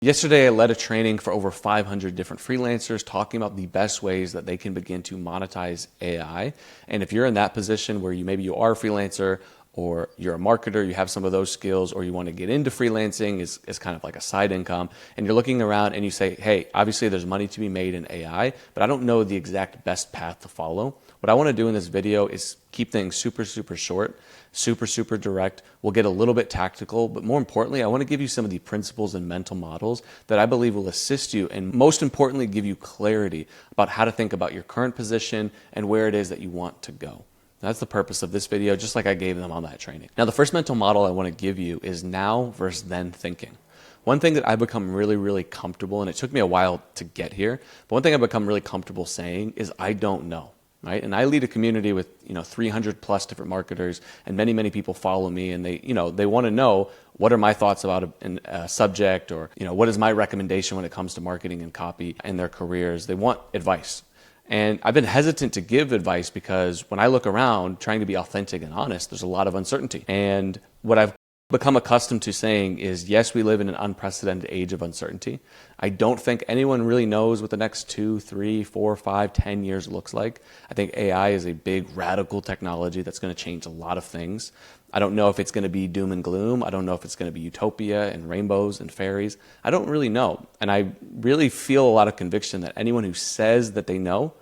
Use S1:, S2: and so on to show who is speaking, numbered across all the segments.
S1: Yesterday, I led a training for over 500 different freelancers talking about the best ways that they can begin to monetize AI. And if you're in that position where maybe you are a freelancer or you're a marketer, you have some of those skills, or you want to get into freelancing as kind of like a side income, and you're looking around and you say, hey, obviously there's money to be made in AI, but I don't know the exact best path to follow. What I want to do in this video is keep things super short, super direct. We'll get a little bit tactical, but more importantly, I want to give you some of the principles and mental models that I believe will assist you, and most importantly, give you clarity about how to think about your current position and where it is that you want to go. That's the purpose of this video, just like I gave them on that training. Now, the first mental model I want to give you is now versus then thinking. One thing that I've become really comfortable, and it took me a while to get here, but one thing I've become really comfortable saying is I don't know. Right? And I lead a community with 300 plus different marketers, and many people follow me, and they want to know what are my thoughts about a subject, or what is my recommendation when it comes to marketing and copy and their careers. They want advice. And I've been hesitant to give advice because when I look around trying to be authentic and honest, there's a lot of uncertainty. And what I've become accustomed to saying is, yes, we live in an unprecedented age of uncertainty. I don't think anyone really knows what the next 2, 3, 4, 5, 10 years looks like. I think AI is a big radical technology that's going to change a lot of things. I don't know if it's going to be doom and gloom. I don't know if it's going to be utopia and rainbows and fairies. I don't really know. And I really feel a lot of conviction that anyone who says that they know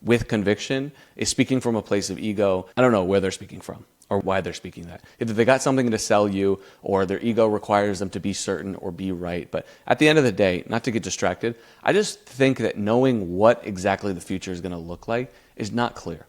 S1: with conviction is speaking from a place of ego. I don't know where they're speaking from or why they're speaking that. Either they got something to sell you, or their ego requires them to be certain or be right. But at the end of the day, not to get distracted, I just think that knowing what exactly the future is going to look like is not clear.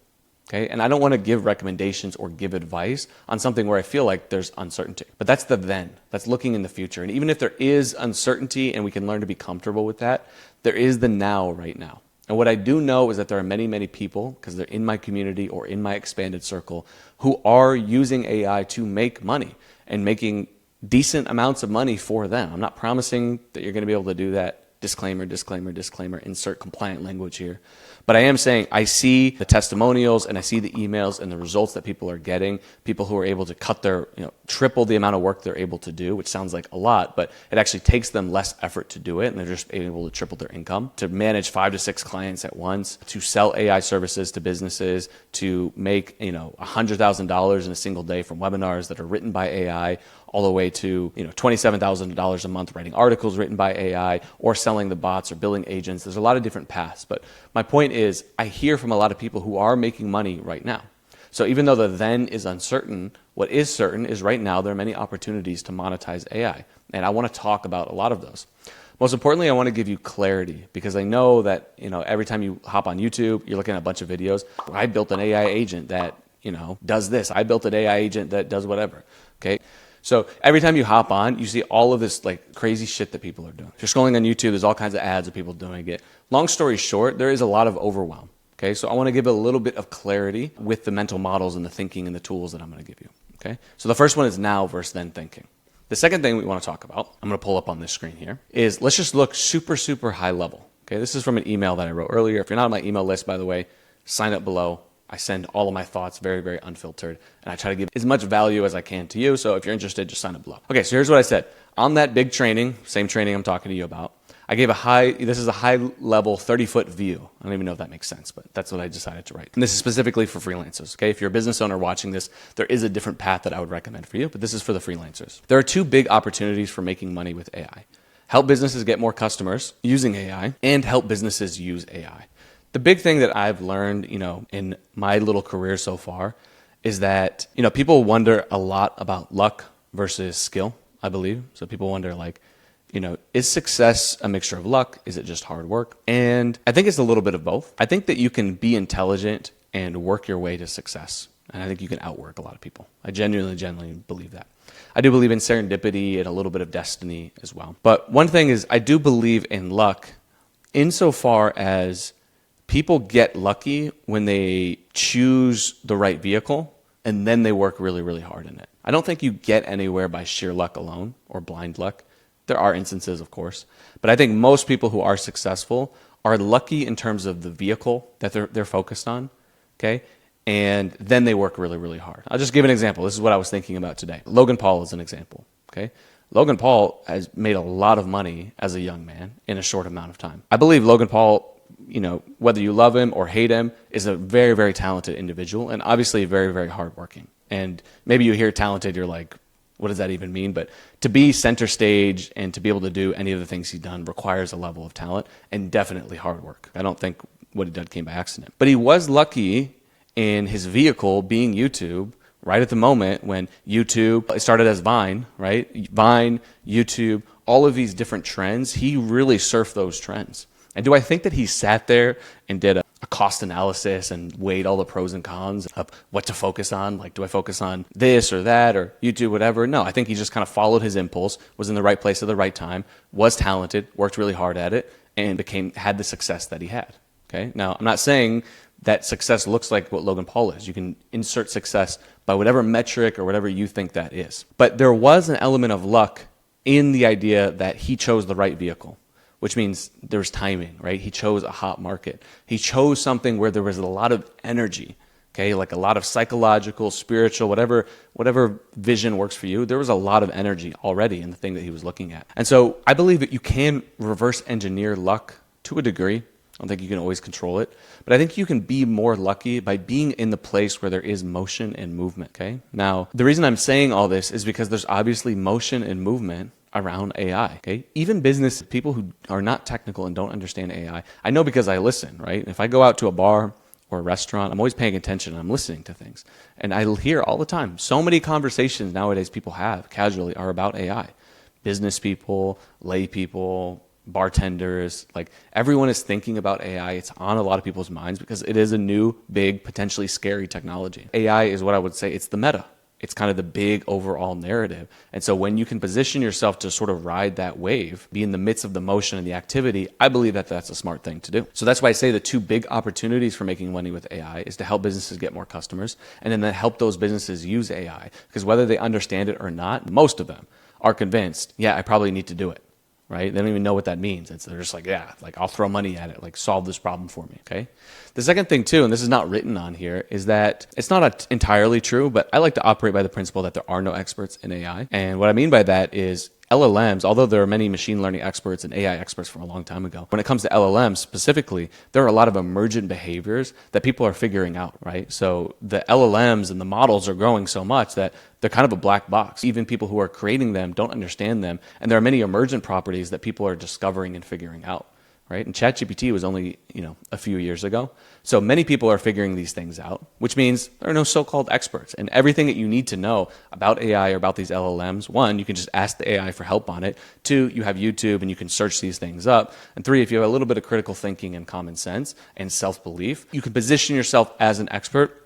S1: Okay? And I don't want to give recommendations or give advice on something where I feel like there's uncertainty. But that's the then. That's looking in the future. And even if there is uncertainty and we can learn to be comfortable with that, there is the now right now. And what I do know is that there are many people, because they're in my community or in my expanded circle, who are using AI to make money and making decent amounts of money for them. I'm not promising that you're going to be able to do that. Disclaimer, insert compliant language here. But I am saying I see the testimonials and I see the emails and the results that people are getting, people who are able to cut their, triple the amount of work they're able to do, which sounds like a lot, but it actually takes them less effort to do it, and they're just able to triple their income, to manage 5 to 6 clients at once, to sell AI services to businesses, to make, $100,000 in a single day from webinars that are written by AI, all the way to $27,000 a month writing articles written by AI, or selling the bots or billing agents. There's a lot of different paths, but my point is I hear from a lot of people who are making money right now. So even though the then is uncertain, what is certain is right now there are many opportunities to monetize AI, and I want to talk about a lot of those. Most importantly, I want to give you clarity, because I know that every time you hop on YouTube, you're looking at a bunch of videos. I built an AI agent that does this. I built an AI agent that does whatever. Okay. So every time you hop on, you see all of this like crazy shit that people are doing. If you're scrolling on YouTube, there's all kinds of ads of people doing it. Long story short, there is a lot of overwhelm. Okay, so I want to give a little bit of clarity with the mental models and the thinking and the tools that I'm going to give you. Okay, so the first one is now versus then thinking. The second thing we want to talk about, I'm going to pull up on this screen here, is let's just look super high level. Okay, this is from an email that I wrote earlier. If you're not on my email list, by the way, sign up below. I send all of my thoughts very unfiltered, and I try to give as much value as I can to you. So if you're interested, just sign up below. Okay, so here's what I said. On that big training, same training I'm talking to you about, I gave this is a high level 30-foot view. I don't even know if that makes sense, but that's what I decided to write. And this is specifically for freelancers. Okay, if you're a business owner watching this, there is a different path that I would recommend for you, but this is for the freelancers. There are 2 big opportunities for making money with AI. Help businesses get more customers using AI, and help businesses use AI. The big thing that I've learned, in my little career so far is that, people wonder a lot about luck versus skill, I believe. So people wonder is success a mixture of luck? Is it just hard work? And I think it's a little bit of both. I think that you can be intelligent and work your way to success. And I think you can outwork a lot of people. I genuinely believe that. I do believe in serendipity and a little bit of destiny as well. But one thing is I do believe in luck insofar as people get lucky when they choose the right vehicle and then they work really hard in it. I don't think you get anywhere by sheer luck alone or blind luck. There are instances, of course, but I think most people who are successful are lucky in terms of the vehicle that they're focused on, okay? And then they work really hard. I'll just give an example. This is what I was thinking about today. Logan Paul is an example, okay? Logan Paul has made a lot of money as a young man in a short amount of time. I believe Logan Paul, whether you love him or hate him, is a very, very talented individual and obviously very, very hardworking. And maybe you hear talented, you're like, what does that even mean? But to be center stage and to be able to do any of the things he's done requires a level of talent and definitely hard work. I don't think what he did came by accident. But he was lucky in his vehicle being YouTube right at the moment when YouTube, it started as Vine, right? Vine, YouTube, all of these different trends, he really surfed those trends. And do I think that he sat there and did a cost analysis and weighed all the pros and cons of what to focus on? Like, do I focus on this or that or YouTube, whatever? No, I think he just kind of followed his impulse, was in the right place at the right time, was talented, worked really hard at it, and had the success that he had. Okay. Now, I'm not saying that success looks like what Logan Paul is. You can insert success by whatever metric or whatever you think that is. But there was an element of luck in the idea that he chose the right vehicle, which means there's timing, right? He chose a hot market. He chose something where there was a lot of energy, okay? Like a lot of psychological, spiritual, whatever vision works for you. There was a lot of energy already in the thing that he was looking at. And so I believe that you can reverse engineer luck to a degree. I don't think you can always control it, but I think you can be more lucky by being in the place where there is motion and movement, okay? Now, the reason I'm saying all this is because there's obviously motion and movement around AI, okay? Even business people who are not technical and don't understand AI, I know because I listen, right? If I go out to a bar or a restaurant, I'm always paying attention and I'm listening to things. And I hear all the time, so many conversations nowadays people have casually are about AI. Business people, lay people, bartenders, like everyone is thinking about AI. It's on a lot of people's minds because it is a new, big, potentially scary technology. AI is what I would say, it's the meta. It's kind of the big overall narrative. And so when you can position yourself to sort of ride that wave, be in the midst of the motion and the activity, I believe that that's a smart thing to do. So that's why I say the two big opportunities for making money with AI is to help businesses get more customers and then to help those businesses use AI. Because whether they understand it or not, most of them are convinced, yeah, I probably need to do it. Right? They don't even know what that means. They're just like, yeah, like I'll throw money at it, like solve this problem for me, okay? The second thing too, and this is not written on here, is that it's not entirely true, but I like to operate by the principle that there are no experts in AI. And what I mean by that is LLMs, although there are many machine learning experts and AI experts from a long time ago, when it comes to LLMs specifically, there are a lot of emergent behaviors that people are figuring out, right? So the LLMs and the models are growing so much that they're kind of a black box. Even people who are creating them don't understand them. And there are many emergent properties that people are discovering and figuring out, right? And ChatGPT was only, a few years ago. So many people are figuring these things out, which means there are no so-called experts. And everything that you need to know about AI or about these LLMs, one, you can just ask the AI for help on it. Two, you have YouTube and you can search these things up. And three, if you have a little bit of critical thinking and common sense and self-belief, you can position yourself as an expert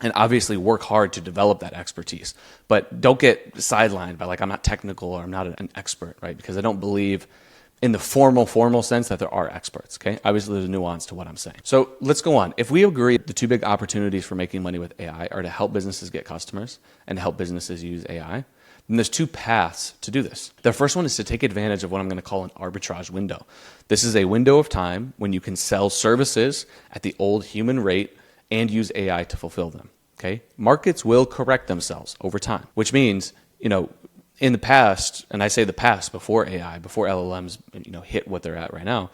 S1: and obviously work hard to develop that expertise. But don't get sidelined by like, I'm not technical or I'm not an expert, right? Because I don't believe in the formal sense that there are experts, okay? Obviously, there's a nuance to what I'm saying. So let's go on. If we agree the two big opportunities for making money with AI are to help businesses get customers and to help businesses use AI, then there's two paths to do this. The first one is to take advantage of what I'm going to call an arbitrage window. This is a window of time when you can sell services at the old human rate and use AI to fulfill them, okay? Markets will correct themselves over time, which means, in the past, and I say the past before AI, before LLMs, hit what they're at right now,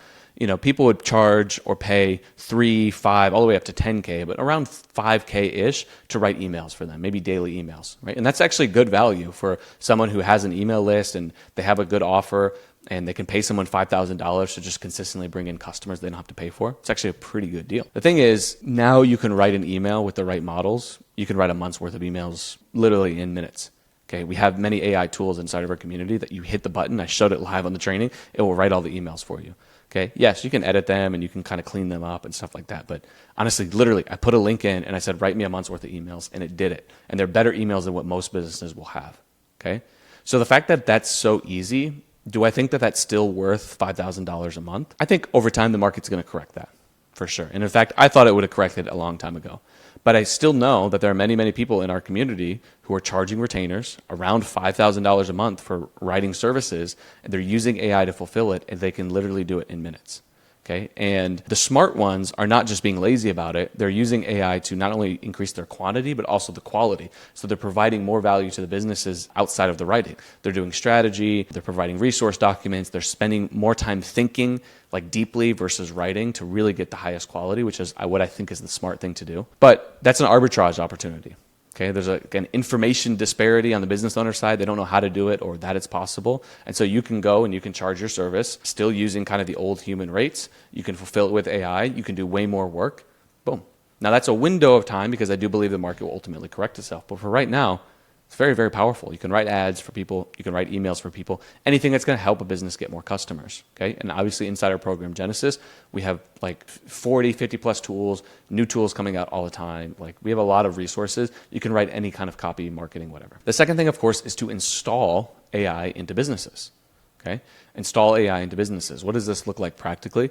S1: people would charge or pay 3, 5, all the way up to 10K, but around 5K-ish to write emails for them, maybe daily emails, right? And that's actually good value for someone who has an email list and they have a good offer and they can pay someone $5,000 to just consistently bring in customers they don't have to pay for. It's actually a pretty good deal. The thing is, now you can write an email with the right models. You can write a month's worth of emails literally in minutes. Okay, we have many AI tools inside of our community that you hit the button. I showed it live on the training. It will write all the emails for you. Okay, yes, you can edit them and you can kind of clean them up and stuff like that. But honestly, literally, I put a link in and I said, write me a month's worth of emails, and it did it. And they're better emails than what most businesses will have. Okay, so the fact that that's so easy, do I think that that's still worth $5,000 a month? I think over time the market's going to correct that for sure. And in fact, I thought it would have corrected a long time ago. But I still know that there are many, many people in our community who are charging retainers around $5,000 a month for writing services, and they're using AI to fulfill it, and they can literally do it in minutes. Okay. And the smart ones are not just being lazy about it. They're using AI to not only increase their quantity, but also the quality. So they're providing more value to the businesses outside of the writing. They're doing strategy. They're providing resource documents. They're spending more time thinking like deeply versus writing to really get the highest quality, which is what I think is the smart thing to do. But that's an arbitrage opportunity. Okay, there's an information disparity on the business owner side. They don't know how to do it or that it's possible. And so you can go and you can charge your service still using kind of the old human rates. You can fulfill it with AI. You can do way more work. Boom. Now that's a window of time because I do believe the market will ultimately correct itself. But for right now, it's very, very powerful. You can write ads for people. You can write emails for people. Anything that's going to help a business get more customers. Okay. And obviously inside our program, Genesis, we have like 40, 50 plus tools, new tools coming out all the time. Like we have a lot of resources. You can write any kind of copy, marketing, whatever. The second thing, of course, is to install AI into businesses. Okay. Install AI into businesses. What does this look like practically?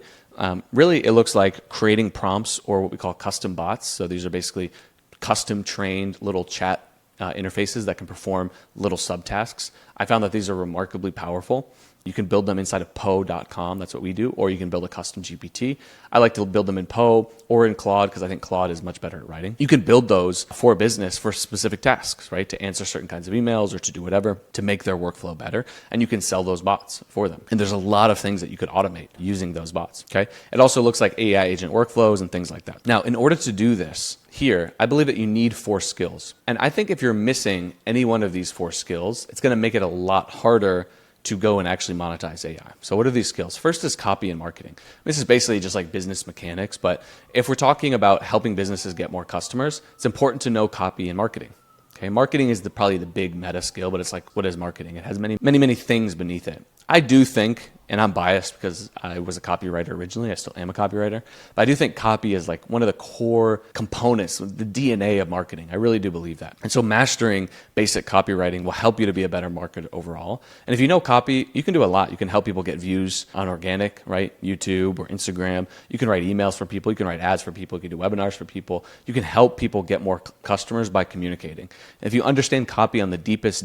S1: Really, it looks like creating prompts or what we call custom bots. So these are basically custom trained little chat interfaces that can perform little subtasks. I found that these are remarkably powerful. You can build them inside of Poe.com. That's what we do. Or you can build a custom GPT. I like to build them in Poe or in Claude because I think Claude is much better at writing. You can build those for business for specific tasks, right? To answer certain kinds of emails or to do whatever to make their workflow better. And you can sell those bots for them. And there's a lot of things that you could automate using those bots, okay? It also looks like AI agent workflows and things like that. Now, in order to do this, here, I believe that you need 4 skills. And I think if you're missing any one of these 4 skills, it's going to make it a lot harder to go and actually monetize AI. So what are these skills? First is copy and marketing. This is basically just like business mechanics, but if we're talking about helping businesses get more customers, it's important to know copy and marketing. Okay, marketing is probably the big meta skill, but it's like, what is marketing? It has many things beneath it. I do think, and I'm biased because I was a copywriter originally, I still am a copywriter, but I do think copy is like one of the core components, the DNA of marketing. I really do believe that. And so mastering basic copywriting will help you to be a better marketer overall. And if you know copy, you can do a lot. You can help people get views on organic, right? YouTube or Instagram. You can write emails for people. You can write ads for people. You can do webinars for people. You can help people get more customers by communicating. If you understand copy on the deepest,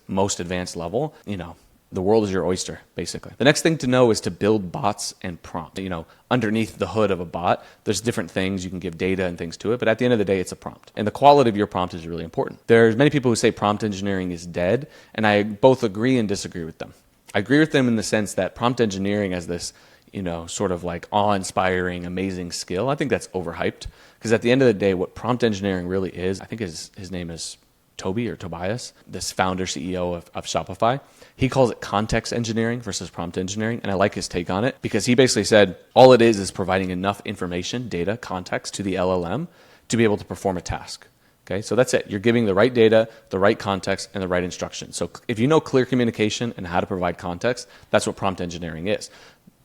S1: most advanced level, the world is your oyster, basically. The next thing to know is to build bots and prompt. Underneath the hood of a bot, there's different things. You can give data and things to it, but at the end of the day, it's a prompt. And the quality of your prompt is really important. There's many people who say prompt engineering is dead, and I both agree and disagree with them. I agree with them in the sense that prompt engineering as this, sort of like awe-inspiring, amazing skill, I think that's overhyped. Because at the end of the day, what prompt engineering really is, I think his name is Toby or Tobias, this founder, CEO of Shopify. He calls it context engineering versus prompt engineering. And I like his take on it because he basically said all it is providing enough information, data, context to the LLM to be able to perform a task. Okay, so that's it. You're giving the right data, the right context, and the right instructions. So if you know clear communication and how to provide context, that's what prompt engineering is.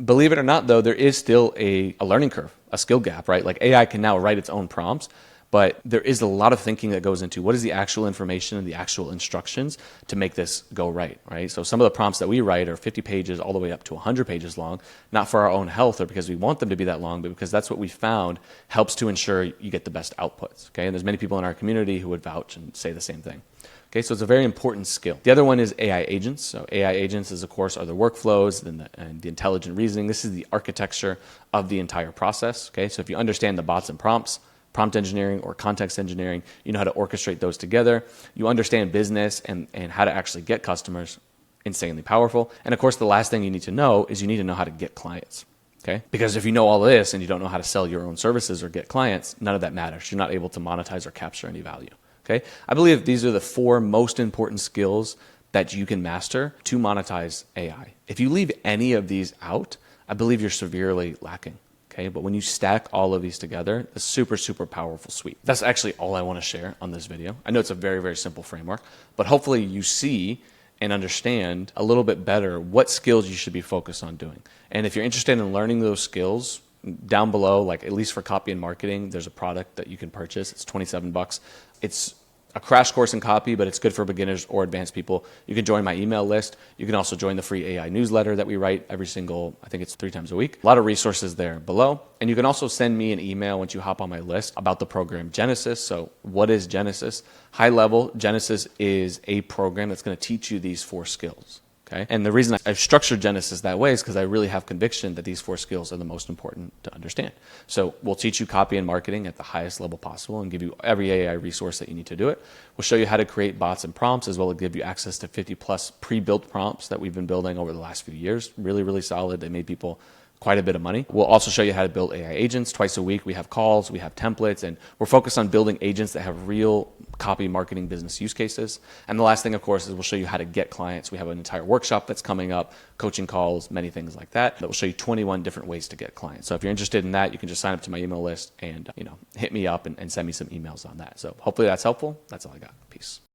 S1: Believe it or not, though, there is still a learning curve, a skill gap, right? Like AI can now write its own prompts, but there is a lot of thinking that goes into what is the actual information and the actual instructions to make this go right? So some of the prompts that we write are 50 pages all the way up to 100 pages long, not for our own health or because we want them to be that long, but because that's what we found helps to ensure you get the best outputs. Okay, and there's many people in our community who would vouch and say the same thing. Okay, so it's a very important skill. The other one is AI agents. So AI agents are the workflows and the intelligent reasoning. This is the architecture of the entire process. Okay, so if you understand the bots and prompts, prompt engineering or context engineering, you know how to orchestrate those together. You understand business and how to actually get customers, insanely powerful. And of course, the last thing you need to know is you need to know how to get clients. Okay? Because if you know all of this and you don't know how to sell your own services or get clients, none of that matters. You're not able to monetize or capture any value. Okay? I believe these are the 4 most important skills that you can master to monetize AI. If you leave any of these out, I believe you're severely lacking. Okay, but when you stack all of these together, a super, super powerful suite. That's actually all I want to share on this video. I know it's a very, very simple framework, but hopefully you see and understand a little bit better what skills you should be focused on doing. And if you're interested in learning those skills, down below, like at least for copy and marketing, there's a product that you can purchase. It's $27. It's a crash course in copy, but it's good for beginners or advanced people. You can join my email list. You can also join the free AI newsletter that we write every single, I think it's 3 times a week. A lot of resources there below. And you can also send me an email once you hop on my list about the program Genesis. So what is Genesis? High level, Genesis is a program that's going to teach you these 4 skills. Okay. And the reason I've structured Genesis that way is because I really have conviction that these 4 skills are the most important to understand. So we'll teach you copy and marketing at the highest level possible and give you every AI resource that you need to do it. We'll show you how to create bots and prompts, as well as give you access to 50 plus pre-built prompts that we've been building over the last few years. Really, really solid. They made people quite a bit of money. We'll also show you how to build AI agents. Twice a week, we have calls, we have templates, and we're focused on building agents that have real copy marketing business use cases. And the last thing, of course, is we'll show you how to get clients. We have an entire workshop that's coming up, coaching calls, many things like that will show you 21 different ways to get clients. So if you're interested in that, you can just sign up to my email list and hit me up and send me some emails on that. So hopefully that's helpful. That's all I got. Peace.